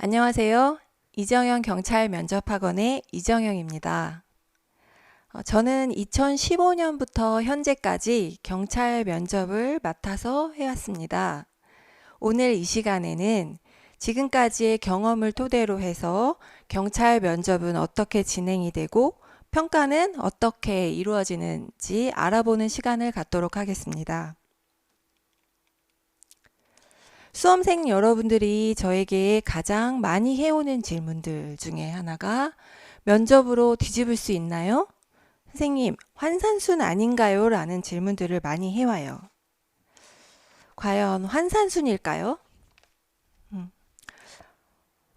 안녕하세요. 이정현 경찰 면접학원의 이정현입니다. 저는 2015년부터 현재까지 경찰 면접을 맡아서 해왔습니다. 오늘 이 시간에는 지금까지의 경험을 토대로 해서 경찰 면접은 어떻게 진행이 되고 평가는 어떻게 이루어지는지 알아보는 시간을 갖도록 하겠습니다. 수험생 여러분들이 저에게 가장 많이 해오는 질문들 중에 하나가 면접으로 뒤집을 수 있나요? 선생님, 환산순 아닌가요? 라는 질문들을 많이 해와요. 과연 환산순일까요?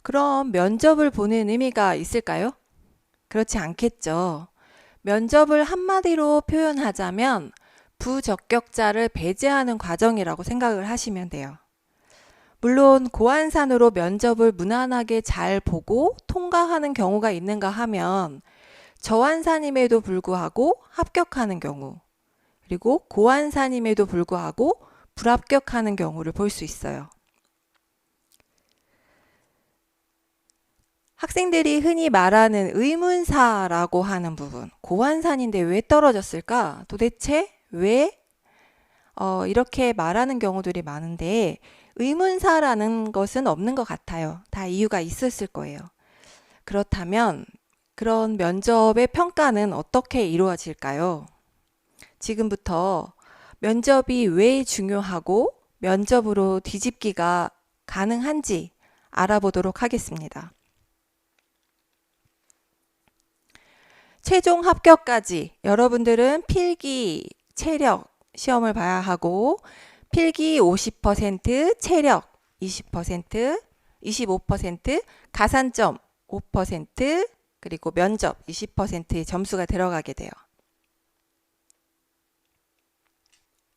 그럼 면접을 보는 의미가 있을까요? 그렇지 않겠죠. 면접을 한마디로 표현하자면 부적격자를 배제하는 과정이라고 생각을 하시면 돼요. 물론 고안산으로 면접을 무난하게 잘 보고 통과하는 경우가 있는가 하면 저안산임에도 불구하고 합격하는 경우, 그리고 고안산임에도 불구하고 불합격하는 경우를 볼 수 있어요. 학생들이 흔히 말하는 의문사라고 하는 부분, 고안산인데 왜 떨어졌을까? 도대체 왜 이렇게 말하는 경우들이 많은데 의문사라는 것은 없는 것 같아요. 다 이유가 있었을 거예요. 그렇다면 그런 면접의 평가는 어떻게 이루어질까요? 지금부터 면접이 왜 중요하고 면접으로 뒤집기가 가능한지 알아보도록 하겠습니다. 최종 합격까지 여러분들은 필기, 체력 시험을 봐야 하고 필기 50%, 체력 20%, 25%, 가산점 5%, 그리고 면접 20%의 점수가 들어가게 돼요.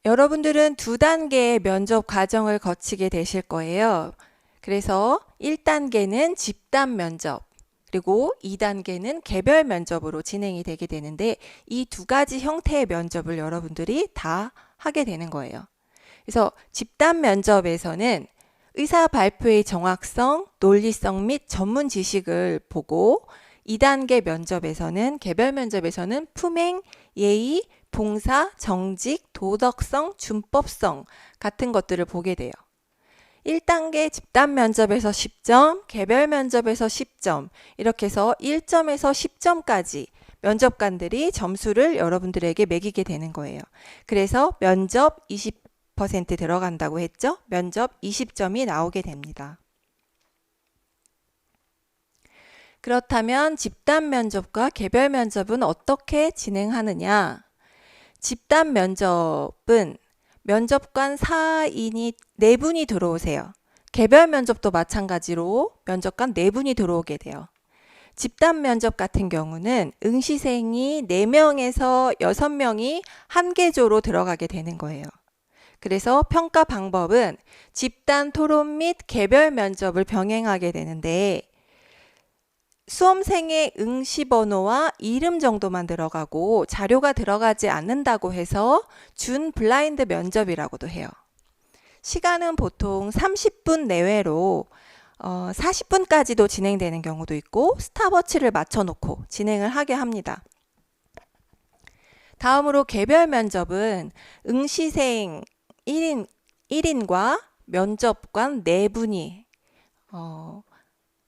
여러분들은 두 단계의 면접 과정을 거치게 되실 거예요. 그래서 1단계는 집단 면접, 그리고 2단계는 개별 면접으로 진행이 되게 되는데 이 두 가지 형태의 면접을 여러분들이 다 하게 되는 거예요. 그래서 집단 면접에서는 의사 발표의 정확성, 논리성 및 전문 지식을 보고 2단계 면접에서는 개별 면접에서는 품행, 예의, 봉사, 정직, 도덕성, 준법성 같은 것들을 보게 돼요. 1단계 집단 면접에서 10점, 개별 면접에서 10점, 이렇게 해서 1점에서 10점까지 면접관들이 점수를 여러분들에게 매기게 되는 거예요. 그래서 면접 20% 들어간다고 했죠? 면접 20점이 나오게 됩니다. 그렇다면 집단 면접과 개별 면접은 어떻게 진행하느냐? 집단 면접은 면접관 4인이 4분이 들어오세요. 개별 면접도 마찬가지로 면접관 4분이 들어오게 돼요. 집단 면접 같은 경우는 응시생이 4명에서 6명이 한 개조로 들어가게 되는 거예요. 그래서 평가 방법은 집단 토론 및 개별 면접을 병행하게 되는데 수험생의 응시번호와 이름 정도만 들어가고 자료가 들어가지 않는다고 해서 준 블라인드 면접이라고도 해요. 시간은 보통 30분 내외로 40분까지도 진행되는 경우도 있고 스탑워치를 맞춰놓고 진행을 하게 합니다. 다음으로 개별 면접은 응시생 1인과 면접관 4분이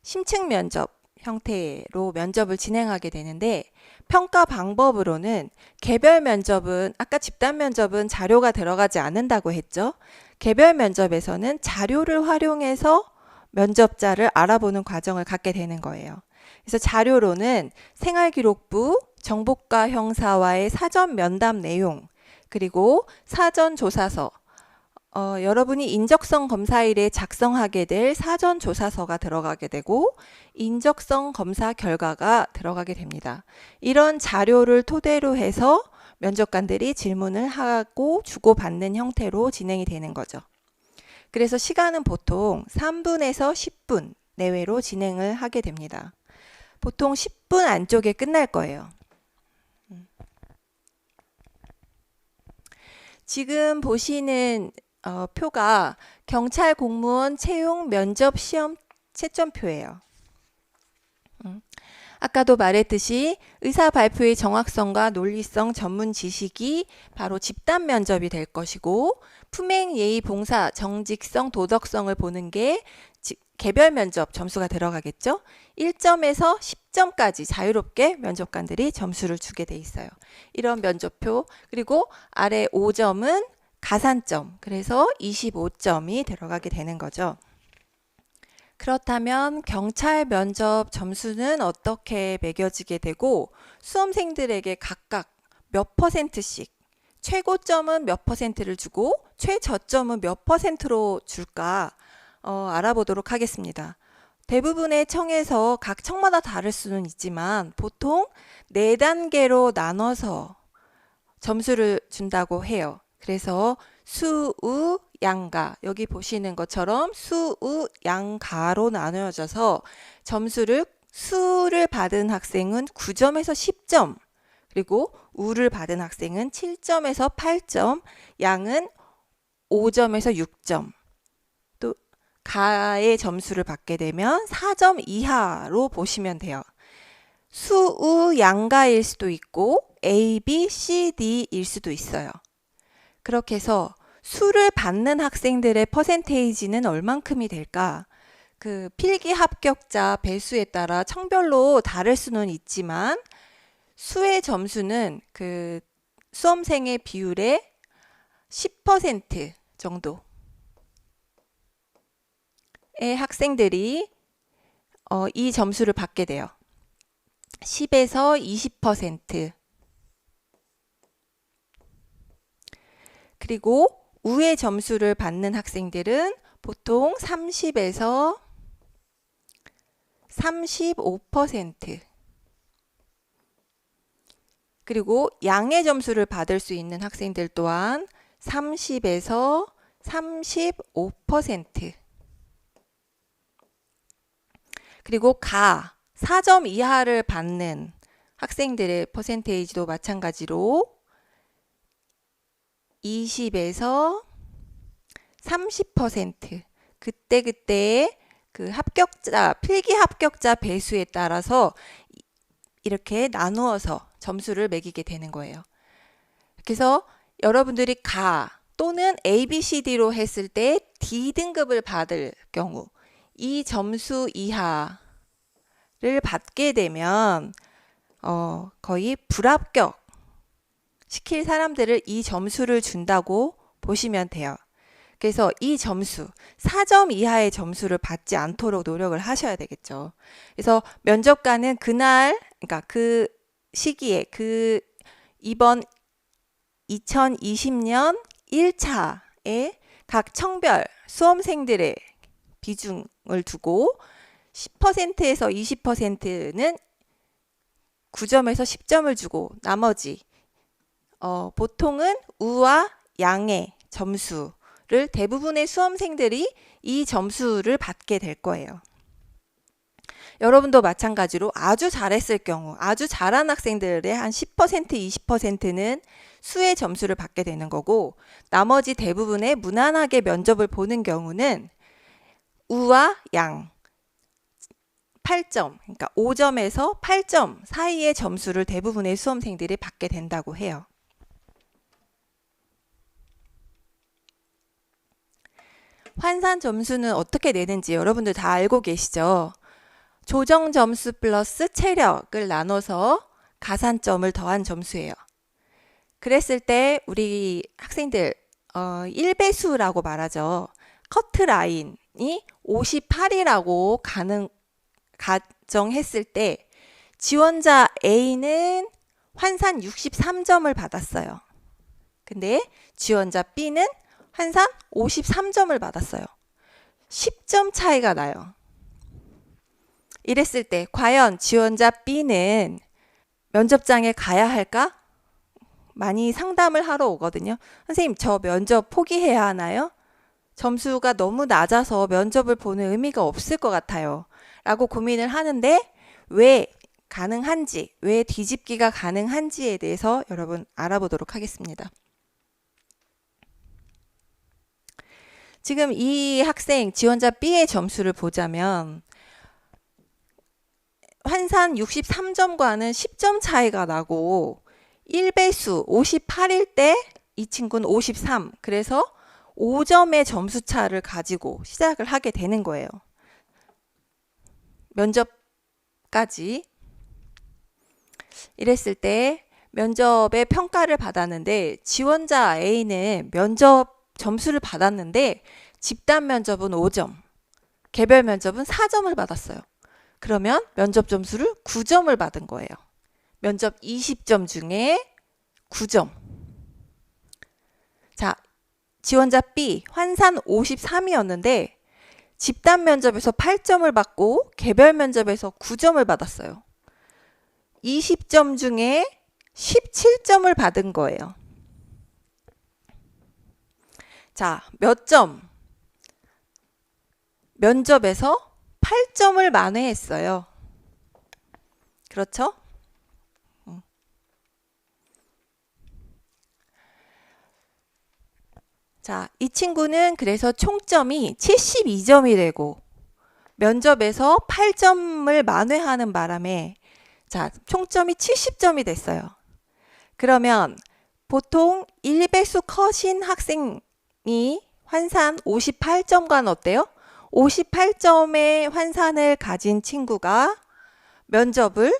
심층 면접 형태로 면접을 진행하게 되는데 평가 방법으로는 개별 면접은 아까 집단 면접은 자료가 들어가지 않는다고 했죠. 개별 면접에서는 자료를 활용해서 면접자를 알아보는 과정을 갖게 되는 거예요. 그래서 자료로는 생활기록부, 정보과 형사와의 사전 면담 내용, 그리고 사전 조사서, 여러분이 인적성 검사일에 작성하게 될 사전 조사서가 들어가게 되고 인적성 검사 결과가 들어가게 됩니다. 이런 자료를 토대로 해서 면접관들이 질문을 하고 주고받는 형태로 진행이 되는 거죠. 그래서 시간은 보통 3분에서 10분 내외로 진행을 하게 됩니다. 보통 10분 안쪽에 끝날 거예요. 지금 보시는 표가 경찰 공무원 채용 면접 시험 채점표예요. 아까도 말했듯이 의사 발표의 정확성과 논리성, 전문 지식이 바로 집단 면접이 될 것이고, 품행, 예의, 봉사, 정직성, 도덕성을 보는 게 개별 면접 점수가 들어가겠죠. 1점에서 10점까지 자유롭게 면접관들이 점수를 주게 돼 있어요. 이런 면접표, 그리고 아래 5점은 가산점, 그래서 25점이 들어가게 되는 거죠. 그렇다면 경찰 면접 점수는 어떻게 매겨지게 되고, 수험생들에게 각각 몇 %씩, 최고점은 몇 %를 주고 최저점은 몇 %로 줄까 알아보도록 하겠습니다. 대부분의 청에서 각 청마다 다를 수는 있지만 보통 4단계로 나눠서 점수를 준다고 해요. 그래서 수, 우, 양가, 여기 보시는 것처럼 수, 우, 양가로 나누어져서 점수를, 수를 받은 학생은 9점에서 10점, 그리고 우를 받은 학생은 7점에서 8점, 양은 5점에서 6점, 또 가의 점수를 받게 되면 4점 이하로 보시면 돼요. 수, 우, 양가일 수도 있고 A, B, C, D일 수도 있어요. 그렇게 해서 수를 받는 학생들의 퍼센테이지는 얼만큼이 될까? 그 필기 합격자 배수에 따라 청별로 다를 수는 있지만 수의 점수는 그 수험생의 비율의 10% 정도의 학생들이 이 점수를 받게 돼요. 10에서 20%. 그리고 우의 점수를 받는 학생들은 보통 30에서 35%. 그리고 양의 점수를 받을 수 있는 학생들 또한 30에서 35%. 그리고 4점 이하를 받는 학생들의 퍼센테이지도 마찬가지로 20에서 30%. 그때그때의 그 합격자, 필기 합격자 배수에 따라서 이렇게 나누어서 점수를 매기게 되는 거예요. 그래서 여러분들이 또는 A, B, C, D로 했을 때 D등급을 받을 경우 이 점수 이하를 받게 되면 거의 불합격 시킬 사람들을 이 점수를 준다고 보시면 돼요. 그래서 이 점수, 4점 이하의 점수를 받지 않도록 노력을 하셔야 되겠죠. 그래서 면접관은 그러니까 그 시기에 이번 2020년 1차에 각 청별 수험생들의 비중을 두고 10%에서 20%는 9점에서 10점을 주고 나머지 보통은 우와 양의 점수를 대부분의 수험생들이 이 점수를 받게 될 거예요. 여러분도 마찬가지로 아주 잘했을 경우, 아주 잘한 학생들의 한 10%, 20%는 수의 점수를 받게 되는 거고, 나머지 대부분의 무난하게 면접을 보는 경우는 우와 양 8점, 그러니까 5점에서 8점 사이의 점수를 대부분의 수험생들이 받게 된다고 해요. 환산 점수는 어떻게 내는지 여러분들 다 알고 계시죠? 조정 점수 플러스 체력을 나눠서 가산점을 더한 점수예요. 그랬을 때 우리 학생들 1배수라고 말하죠. 커트라인이 58이라고 가정했을 때 지원자 A는 환산 63점을 받았어요. 근데 지원자 B는 환산 53점을 받았어요. 10점 차이가 나요. 이랬을 때 과연 지원자 B는 면접장에 가야 할까? 많이 상담을 하러 오거든요. 선생님, 저 면접 포기해야 하나요? 점수가 너무 낮아서 면접을 보는 의미가 없을 것 같아요. 라고 고민을 하는데 왜 가능한지, 왜 뒤집기가 가능한지에 대해서 여러분 알아보도록 하겠습니다. 지금 이 학생 지원자 B의 점수를 보자면 환산 63점과는 10점 차이가 나고 1배수 58일 때 이 친구는 53. 그래서 5점의 점수 차를 가지고 시작을 하게 되는 거예요. 면접까지. 이랬을 때 면접의 평가를 받았는데 지원자 A는 면접 점수를 받았는데 집단 면접은 5점, 개별 면접은 4점을 받았어요. 그러면 면접 점수를 9점을 받은 거예요. 면접 20점 중에 9점. 자, 지원자 B 환산 53이었는데 집단 면접에서 8점을 받고 개별 면접에서 9점을 받았어요. 20점 중에 17점을 받은 거예요. 자, 몇 점? 면접에서 8점을 만회했어요. 그렇죠? 자, 이 친구는 그래서 총점이 72점이 되고 면접에서 8점을 만회하는 바람에 자, 총점이 70점이 됐어요. 그러면 보통 1배수 컷인 학생이 환산 58점과는 어때요? 58점의 환산을 가진 친구가 면접을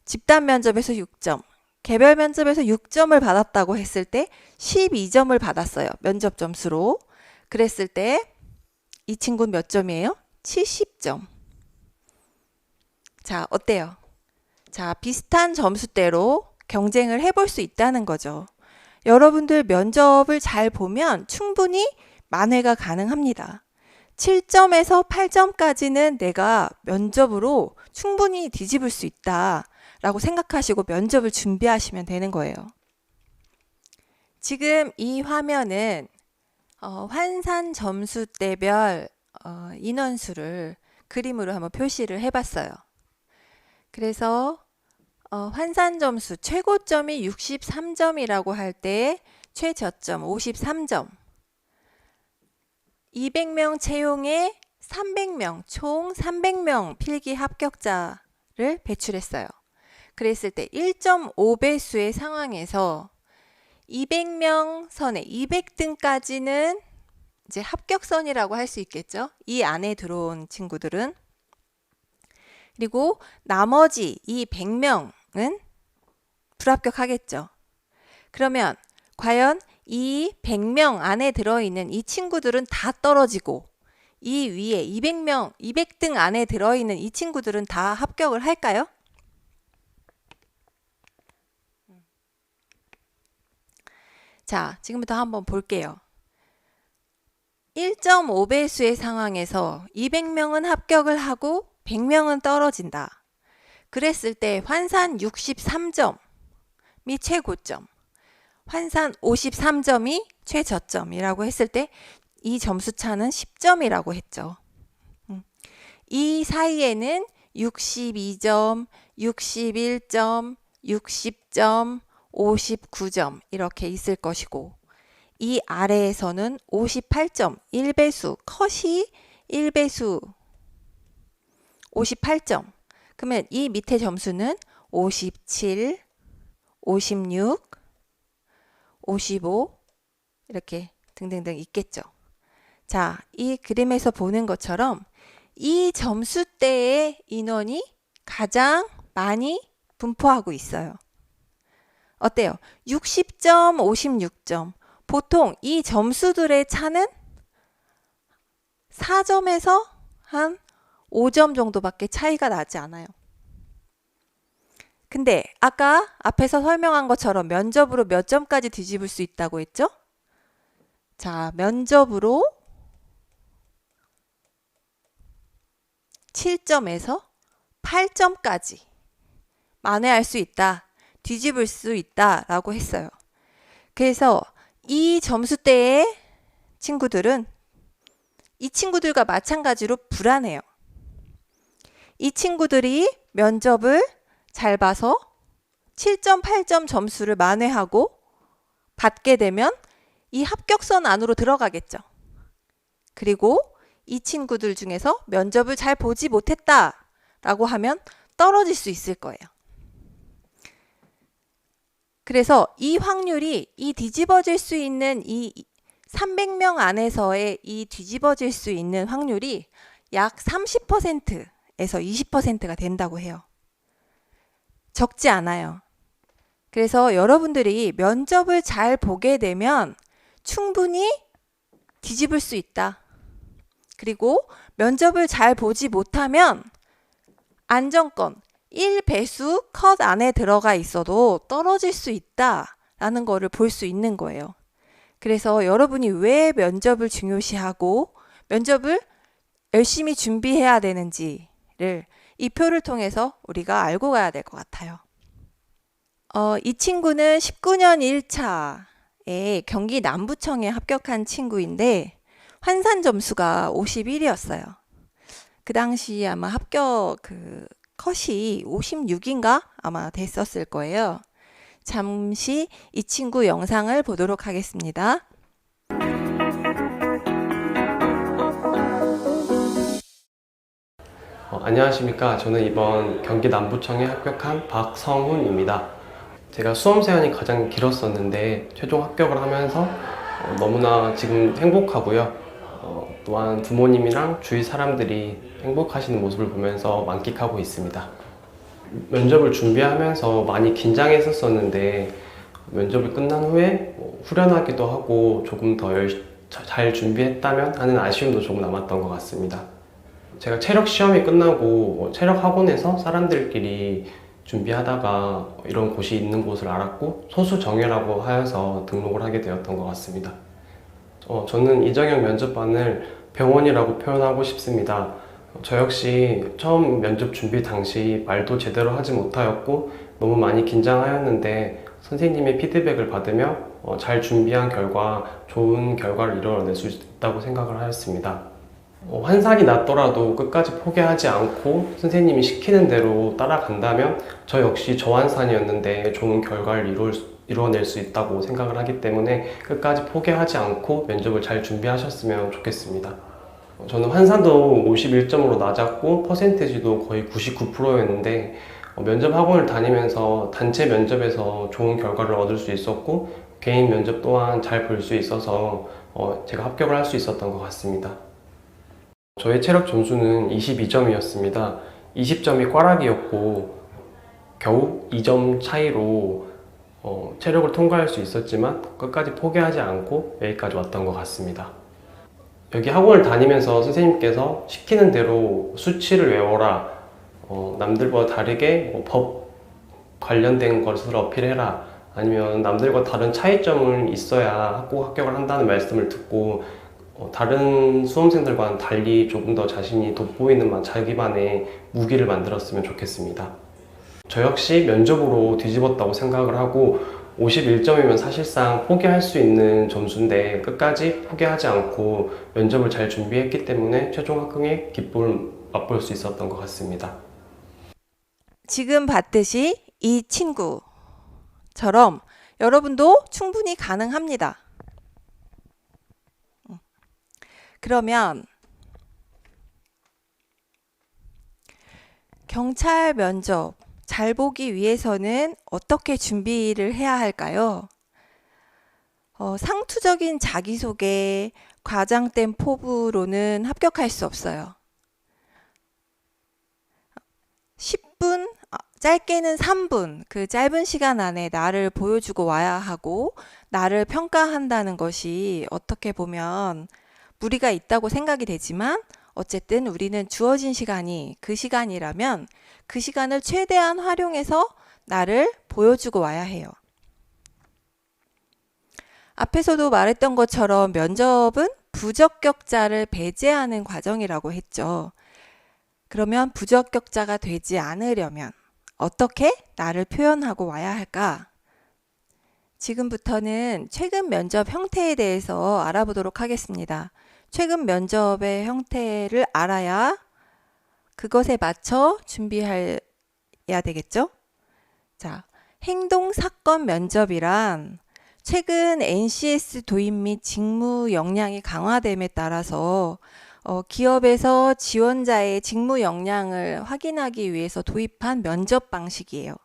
집단 면접에서 6점, 개별 면접에서 6점을 받았다고 했을 때 12점을 받았어요. 면접 점수로. 그랬을 때 이 친구는 몇 점이에요? 70점. 자, 어때요? 자, 비슷한 점수대로 경쟁을 해볼 수 있다는 거죠. 여러분들 면접을 잘 보면 충분히 만회가 가능합니다. 7점에서 8점까지는 내가 면접으로 충분히 뒤집을 수 있다 라고 생각하시고 면접을 준비하시면 되는 거예요. 지금 이 화면은 환산 점수대별 인원수를 그림으로 한번 표시를 해봤어요. 그래서 환산 점수 최고점이 63점이라고 할 때 최저점 53점. 200명 채용에 300명, 총 300명 필기 합격자를 배출했어요. 그랬을 때 1.5배수의 상황에서 200명 선에 200등까지는 이제 합격선이라고 할 수 있겠죠. 이 안에 들어온 친구들은. 그리고 나머지 이 100명은 불합격하겠죠. 그러면 과연 이 100명 안에 들어있는 이 친구들은 다 떨어지고 이 위에 200명, 200등 안에 들어있는 이 친구들은 다 합격을 할까요? 자, 지금부터 한번 볼게요. 1.5배수의 상황에서 200명은 합격을 하고 100명은 떨어진다. 그랬을 때 환산 63점이 최고점, 환산 53점이 최저점이라고 했을 때 이 점수 차는 10점이라고 했죠. 이 사이에는 62점, 61점, 60점, 59점 이렇게 있을 것이고 이 아래에서는 58점, 1배수, 컷이 1배수 58점. 그러면 이 밑에 점수는 57, 56, 55 이렇게 등등등 있겠죠. 자, 이 그림에서 보는 것처럼 이 점수대의 인원이 가장 많이 분포하고 있어요. 어때요? 60점, 56점. 보통 이 점수들의 차는 4점에서 한 5점 정도밖에 차이가 나지 않아요. 근데 아까 앞에서 설명한 것처럼 면접으로 몇 점까지 뒤집을 수 있다고 했죠? 자, 면접으로 7점에서 8점까지 만회할 수 있다, 뒤집을 수 있다 라고 했어요. 그래서 이 점수대의 친구들은 이 친구들과 마찬가지로 불안해요. 이 친구들이 면접을 잘 봐서 7점, 8점 점수를 만회하고 받게 되면 이 합격선 안으로 들어가겠죠. 그리고 이 친구들 중에서 면접을 잘 보지 못했다 라고 하면 떨어질 수 있을 거예요. 그래서 이 확률이 이 뒤집어질 수 있는 이 300명 안에서의 이 뒤집어질 수 있는 확률이 약 30%에서 20%가 된다고 해요. 적지 않아요. 그래서 여러분들이 면접을 잘 보게 되면 충분히 뒤집을 수 있다. 그리고 면접을 잘 보지 못하면 안정권 1배수 컷 안에 들어가 있어도 떨어질 수 있다라는 거를 볼 수 있는 거예요. 그래서 여러분이 왜 면접을 중요시하고 면접을 열심히 준비해야 되는지를 이 표를 통해서 우리가 알고 가야 될 것 같아요. 이 친구는 19년 1차에 경기 남부청에 합격한 친구인데 환산 점수가 51이었어요. 그 당시 아마 합격 컷이 56인가 아마 됐었을 거예요. 잠시 이 친구 영상을 보도록 하겠습니다. 안녕하십니까. 저는 이번 경기 남부청에 합격한 박성훈입니다. 제가 수험생활이 가장 길었었는데 최종 합격을 하면서 너무나 지금 행복하고요. 또한 부모님이랑 주위 사람들이 행복하시는 모습을 보면서 만끽하고 있습니다. 면접을 준비하면서 많이 긴장했었는데 면접을 끝난 후에 후련하기도 하고 조금 더 잘 준비했다면 하는 아쉬움도 조금 남았던 것 같습니다. 제가 체력 시험이 끝나고 체력 학원에서 사람들끼리 준비하다가 이런 곳이 있는 곳을 알았고 소수정예라고 하여서 등록을 하게 되었던 것 같습니다. 저는 이정형 면접반을 병원이라고 표현하고 싶습니다. 저 역시 처음 면접 준비 당시 말도 제대로 하지 못하였고 너무 많이 긴장하였는데 선생님의 피드백을 받으며 잘 준비한 결과 좋은 결과를 이뤄낼 수 있다고 생각을 하였습니다. 환산이 낮더라도 끝까지 포기하지 않고 선생님이 시키는 대로 따라간다면 저 역시 저환산이었는데 좋은 결과를 이뤄낼 수 있다고 생각을 하기 때문에 끝까지 포기하지 않고 면접을 잘 준비하셨으면 좋겠습니다. 저는 환산도 51점으로 낮았고 퍼센티지도 거의 99%였는데 면접 학원을 다니면서 단체 면접에서 좋은 결과를 얻을 수 있었고 개인 면접 또한 잘 볼 수 있어서 제가 합격을 할 수 있었던 것 같습니다. 저의 체력 점수는 22점이었습니다. 20점이 꽈락이었고 겨우 2점 차이로 체력을 통과할 수 있었지만 끝까지 포기하지 않고 여기까지 왔던 것 같습니다. 여기 학원을 다니면서 선생님께서 시키는 대로 수치를 외워라, 남들보다 다르게 법 관련된 것을 어필해라, 아니면 남들과 다른 차이점을 있어야 꼭 합격을 한다는 말씀을 듣고 다른 수험생들과는 달리 조금 더 자신이 돋보이는 자기만의 무기를 만들었으면 좋겠습니다. 저 역시 면접으로 뒤집었다고 생각을 하고 51점이면 사실상 포기할 수 있는 점수인데 끝까지 포기하지 않고 면접을 잘 준비했기 때문에 최종 합격의 기쁨을 맛볼 수 있었던 것 같습니다. 지금 봤듯이 이 친구처럼 여러분도 충분히 가능합니다. 그러면 경찰 면접 잘 보기 위해서는 어떻게 준비를 해야 할까요? 상투적인 자기소개, 과장된 포부로는 합격할 수 없어요. 10분, 짧게는 3분, 그 짧은 시간 안에 나를 보여주고 와야 하고 나를 평가한다는 것이 어떻게 보면 무리가 있다고 생각이 되지만 어쨌든 우리는 주어진 시간이 그 시간이라면 그 시간을 최대한 활용해서 나를 보여주고 와야 해요. 앞에서도 말했던 것처럼 면접은 부적격자를 배제하는 과정이라고 했죠. 그러면 부적격자가 되지 않으려면 어떻게 나를 표현하고 와야 할까? 지금부터는 최근 면접 형태에 대해서 알아보도록 하겠습니다. 최근 면접의 형태를 알아야 그것에 맞춰 준비해야 되겠죠? 자, 행동사건 면접이란 최근 NCS 도입 및 직무 역량이 강화됨에 따라서 기업에서 지원자의 직무 역량을 확인하기 위해서 도입한 면접 방식이에요.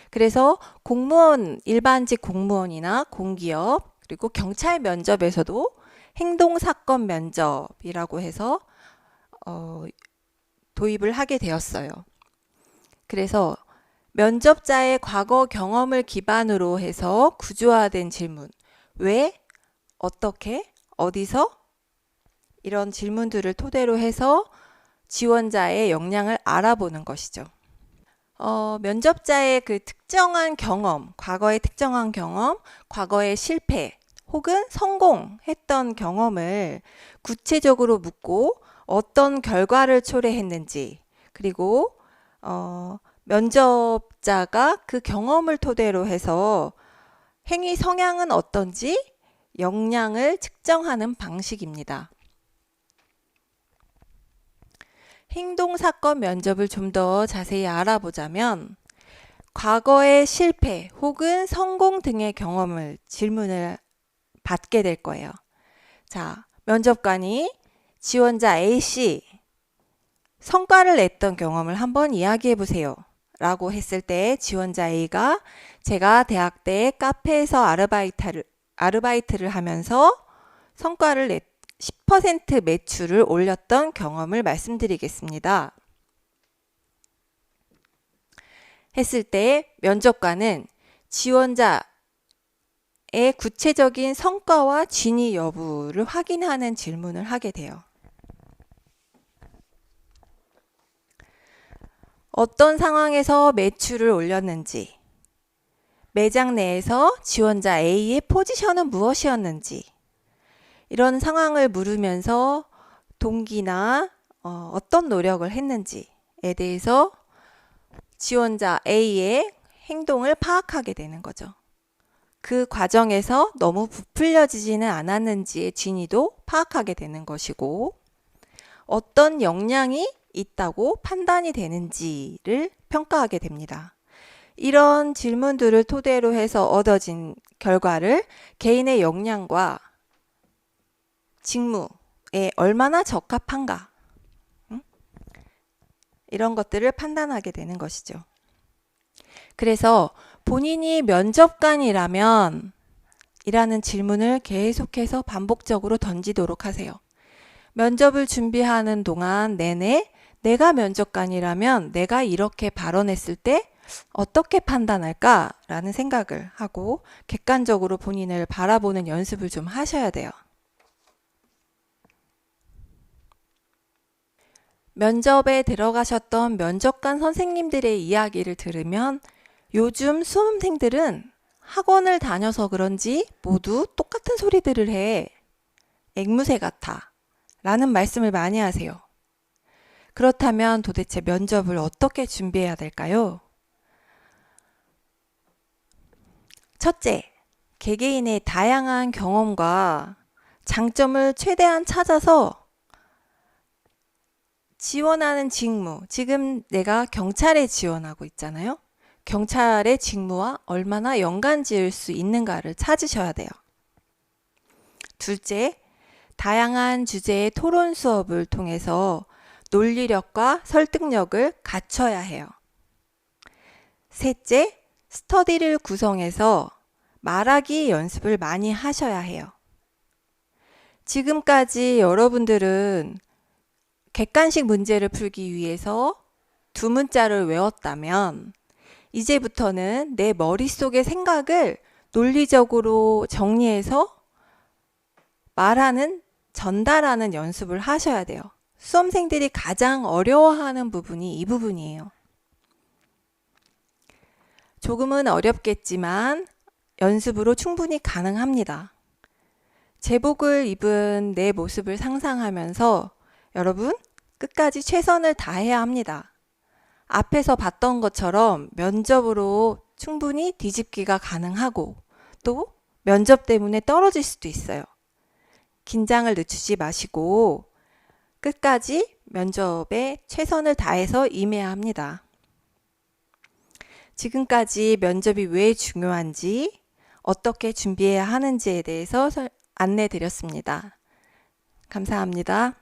그래서 공무원, 일반직 공무원이나 공기업, 그리고 경찰 면접에서도 행동사건 면접이라고 해서 도입을 하게 되었어요. 그래서 면접자의 과거 경험을 기반으로 해서 구조화된 질문, 왜, 어떻게, 어디서, 이런 질문들을 토대로 해서 지원자의 역량을 알아보는 것이죠. 면접자의 그 특정한 경험, 과거의 특정한 경험, 과거의 실패 혹은 성공했던 경험을 구체적으로 묻고 어떤 결과를 초래했는지, 그리고 면접자가 그 경험을 토대로 해서 행위 성향은 어떤지 역량을 측정하는 방식입니다. 행동사건 면접을 좀 더 자세히 알아보자면 과거의 실패 혹은 성공 등의 경험을 질문을 받게 될 거예요. 자, 면접관이 지원자 A씨 성과를 냈던 경험을 한번 이야기해 보세요 라고 했을 때 지원자 A가 제가 대학 때 카페에서 아르바이트를 하면서 성과를 10% 매출을 올렸던 경험을 말씀드리겠습니다. 했을 때 면접관은 지원자의 구체적인 성과와 진위 여부를 확인하는 질문을 하게 돼요. 어떤 상황에서 매출을 올렸는지, 매장 내에서 지원자 A의 포지션은 무엇이었는지, 이런 상황을 물으면서 동기나 어떤 노력을 했는지에 대해서 지원자 A의 행동을 파악하게 되는 거죠. 그 과정에서 너무 부풀려지지는 않았는지의 진위도 파악하게 되는 것이고, 어떤 역량이 있다고 판단이 되는지를 평가하게 됩니다. 이런 질문들을 토대로 해서 얻어진 결과를 개인의 역량과 직무에 얼마나 적합한가, 이런 것들을 판단하게 되는 것이죠. 그래서 본인이 면접관이라면 이라는 질문을 계속해서 반복적으로 던지도록 하세요. 면접을 준비하는 동안 내내 내가 면접관이라면 내가 이렇게 발언했을 때 어떻게 판단할까? 라는 생각을 하고 객관적으로 본인을 바라보는 연습을 좀 하셔야 돼요. 면접에 들어가셨던 면접관 선생님들의 이야기를 들으면 요즘 수험생들은 학원을 다녀서 그런지 모두 똑같은 소리들을 해. 앵무새 같아. 라는 말씀을 많이 하세요. 그렇다면 도대체 면접을 어떻게 준비해야 될까요? 첫째, 개개인의 다양한 경험과 장점을 최대한 찾아서 지원하는 직무, 지금 내가 경찰에 지원하고 있잖아요. 경찰의 직무와 얼마나 연관 지을 수 있는가를 찾으셔야 돼요. 둘째, 다양한 주제의 토론 수업을 통해서 논리력과 설득력을 갖춰야 해요. 셋째, 스터디를 구성해서 말하기 연습을 많이 하셔야 해요. 지금까지 여러분들은 객관식 문제를 풀기 위해서 두 문자를 외웠다면 이제부터는 내 머릿속의 생각을 논리적으로 정리해서 말하는, 전달하는 연습을 하셔야 돼요. 수험생들이 가장 어려워하는 부분이 이 부분이에요. 조금은 어렵겠지만 연습으로 충분히 가능합니다. 제복을 입은 내 모습을 상상하면서 여러분 끝까지 최선을 다해야 합니다. 앞에서 봤던 것처럼 면접으로 충분히 뒤집기가 가능하고 또 면접 때문에 떨어질 수도 있어요. 긴장을 늦추지 마시고 끝까지 면접에 최선을 다해서 임해야 합니다. 지금까지 면접이 왜 중요한지, 어떻게 준비해야 하는지에 대해서 안내 드렸습니다. 감사합니다.